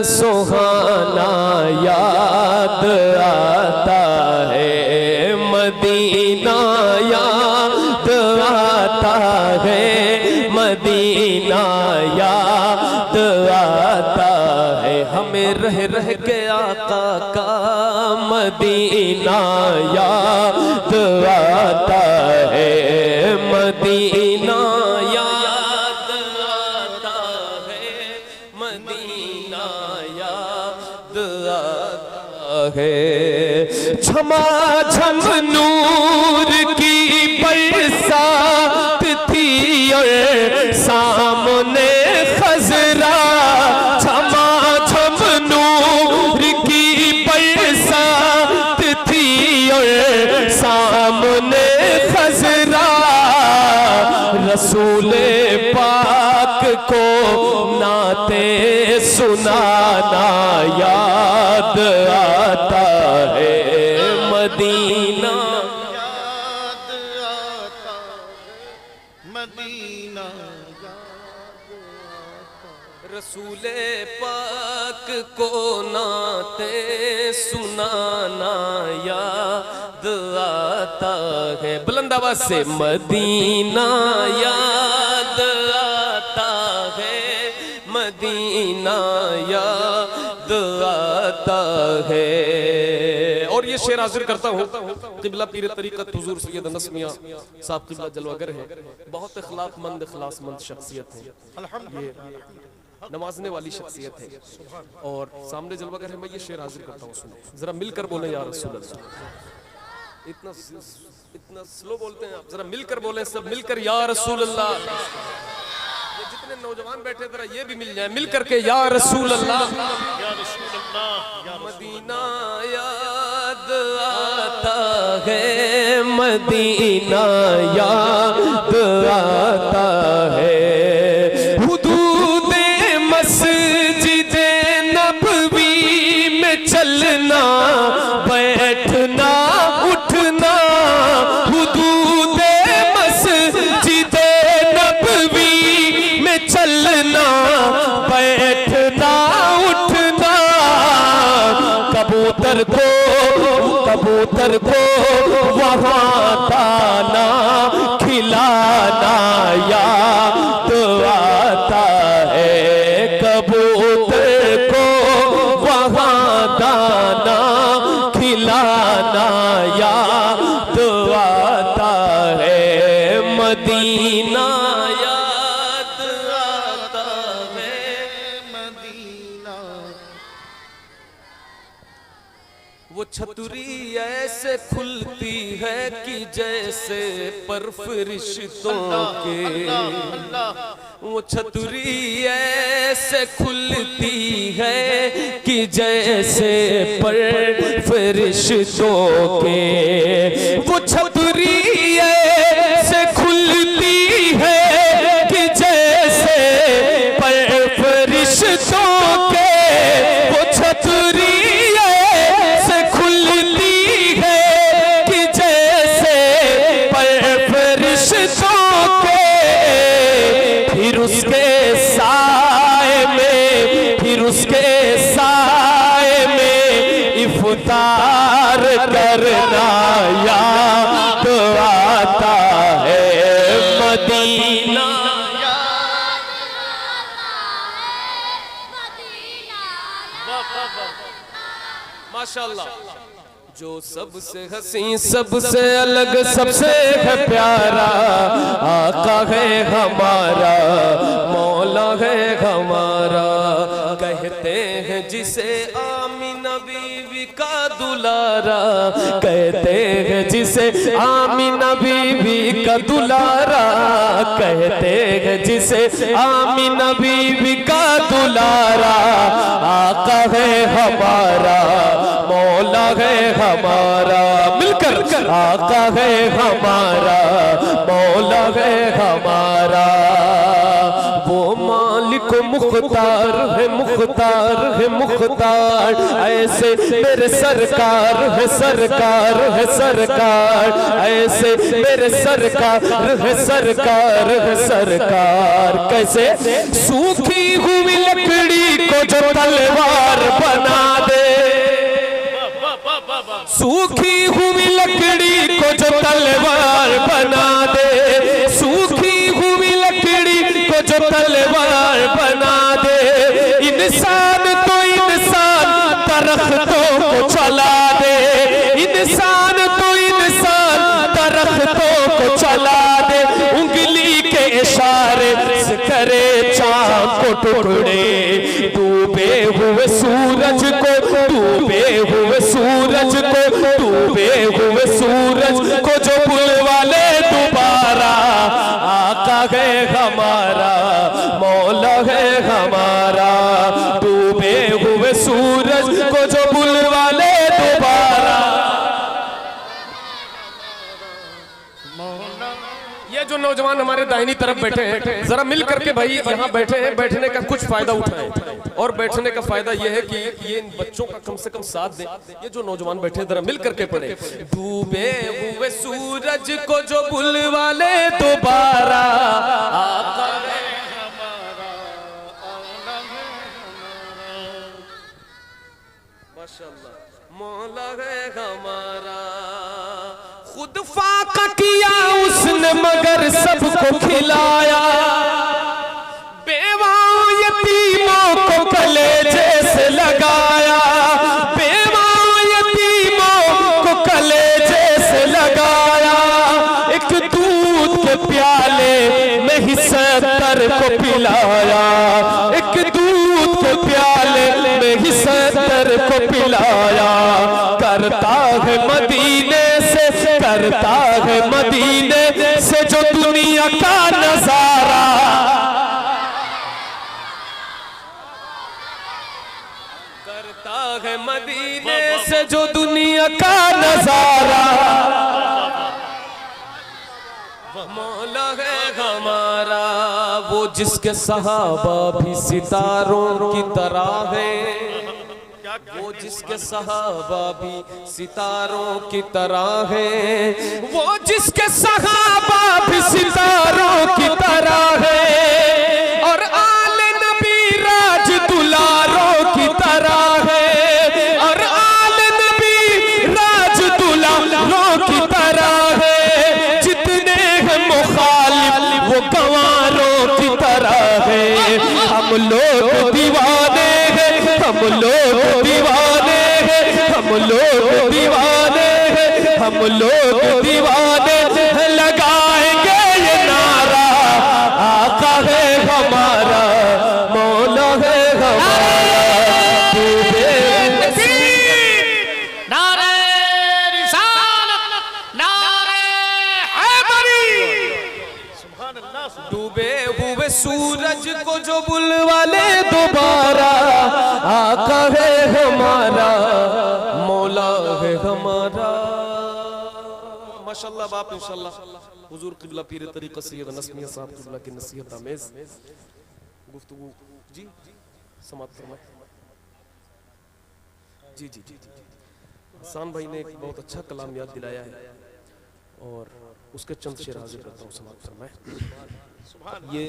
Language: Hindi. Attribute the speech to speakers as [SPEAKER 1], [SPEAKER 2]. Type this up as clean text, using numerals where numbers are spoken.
[SPEAKER 1] सुहाना याद आता है, मदीना याद आता है, मदीना याद आता है। हमें रह रह के आका का मदीना याद आता है, मदीना याद आता है, मदीना याद आता है। झमाझम नूर की बरसात थी और सामने खजरा, झमाझम नूर की बरसात थी और सामने खजरा। रसूले पाक को नाते सुनाना याद आता है, मदीना
[SPEAKER 2] याद आता है, मदीना याद आता।
[SPEAKER 1] रसूले पाक को नाते सुनाना याद आता है। बुलंद आवाज से मदीना याद आता है, मदीना याद आता है। और ये शेर हाजिर करता हूँ, क़िबला पीर तरीक़त हुज़ूर सैयद अनस मियां साहब क़िबला जलवागर है, बहुत इखलाक़मंद इखलासमंद शख्सियत है, ये नवाजने वाली शख्सियत है। और सामने जलवागर है, मैं ये शेर हाजिर करता हूँ, सुनो जरा मिलकर बोले या रसूल अल्लाह। इतना स्लो बोलते हैं आप, जरा मिलकर बोले सब मिलकर या रसूल अल्लाह। ये जितने नौजवान बैठे जरा ये भी मिल जाए मिलकर के या रसूल अल्लाह,
[SPEAKER 2] या रसूल अल्लाह।
[SPEAKER 1] मदीना याद आता है, मदीना याद आता है। हुदूदे मस्जिदे नबवी में चलना बैठना उठना, हुदूदे मस्जिदे नबवी में चलना बैठना उठना। कबूतर को वहाँ दाना खिलाना याद आता है, कबूतर को वहाँ दाना खिलाना याद आता है, मदीना याद आता है,
[SPEAKER 2] मदीना।
[SPEAKER 1] वो छतरी ऐसे खुलती है कि जैसे पर फरिश्तों के, वो छतरी ऐसे खुलती है कि जैसे पर फरिश्तों के, वो छतरी ऐसे खुलती है कि जैसे पर फरिश्तों के, वो छतरी इफ्तार करना याद आता है, मदीना माशाअल्लाह। जो सबसे हसीन सबसे अलग सबसे है प्यारा आका है हमारा, मौला है हमारा। कहते हैं जिसे आमीना बीवी का दुलारा, कहते हैं जिसे आमीना बीवी का दुलारा, कहते हैं जिसे आमीना बीवी का दुलारा। आका है हमारा, मौला है हमारा, मिलकर आका है हमारा, मौला है हमारा। वो मालिक मुख्तार है, मुख्तार है मुख्तार, ऐसे मेरे सरकार है, सरकार है सरकार, ऐसे मेरे सरकार है, सरकार है सरकार। कैसे सूखी हुई लकड़ी को जो तलवार बना दे, सूखी हुई लकड़ी को जो तलवार बना दे, सूखी हुई लकड़ी को जो तलवार बना दे। इंसान तो इंसान दरख्तों को चला दे, इंसान तो इंसान दरख्तों को चला दे। उंगली के इशारे से करे चांद को टुकड़े, डूबे हुए सूरज को, डूबे हुए सूरज को, डूबे हुए सूरज को जो बुलवा ले दोबारा। आका है हमारा, मौला है हमारा, डूबे हुए सूरज को जो बुलवा ले दोबारा। ये जो नौजवान हमारे दाहिनी तरफ बैठे हैं, जरा मिल करके भाई यहाँ बैठे हैं, बैठने का कुछ फायदा उठाएं। और बैठने का फायदा ये है कि ये इन बच्चों का कम से कम साथ दें। ये जो नौजवान बैठे हैं, जरा मिल करके पढ़े। डूबे हुए सूरज को जो बुलवा ले दोबारा, आका है
[SPEAKER 2] हमारा, आला है हमारा।
[SPEAKER 1] माशाअल्लाह, मौला है हमारा। खुद फाका किया उसने मगर सबको खिलाया, बेवाओं यतीमों को कलेजे से लगाया, बेवाओं यतीमों को कलेजे से लगाया। एक दूध के प्याले में ही 70 को पिलाया, एक दूध के प्याले में ही 70 को पिलाया। करता है मदीने से, करता है मदीने से जो दुनिया का नजारा, करता है मदीने से जो दुनिया का नजारा। मौला है हमारा, वो जिसके सहाबा भी सितारों की तरह है, वो जिसके सहाबा भी सितारों की तरह है, वो जिसके सहाबा भी सितारों की तरह है। और आले नबी राज दुलारों की तरह है, और आले नबी राज दुलारों की तरह है। जितने हैं मुखालिफ वो गंवारों की तरह है। हम लोग दीवाने हैं, हम लोग दीवाने हैं, हम लोग दीवाने हैं, हम लोग दीवाने हैं। लगाएंगे ये नारा, आका है हमारा, मौला है हमारा।
[SPEAKER 3] नारे रिसालत, नारे हैदरी।
[SPEAKER 2] सुभान अल्लाह,
[SPEAKER 1] डूबे हुए सूरज को जो बुलवा ले दोबारा, आका है हमारा, मौला है हमारा। माशाअल्लाह बाप, इंशाअल्लाह हुजूर किबला पीर तरीक़त सैयद नस्मिया साहब किबला की नसीहत आमेज गुफ्तगू जी समाप्त फरमाएं। जी जी जी हसन भाई ने एक बहुत अच्छा कलाम याद दिलाया है और उसके चंद शेर हाजिर करता हूँ, समाप्त फरमाएं।
[SPEAKER 2] सुभान
[SPEAKER 1] ये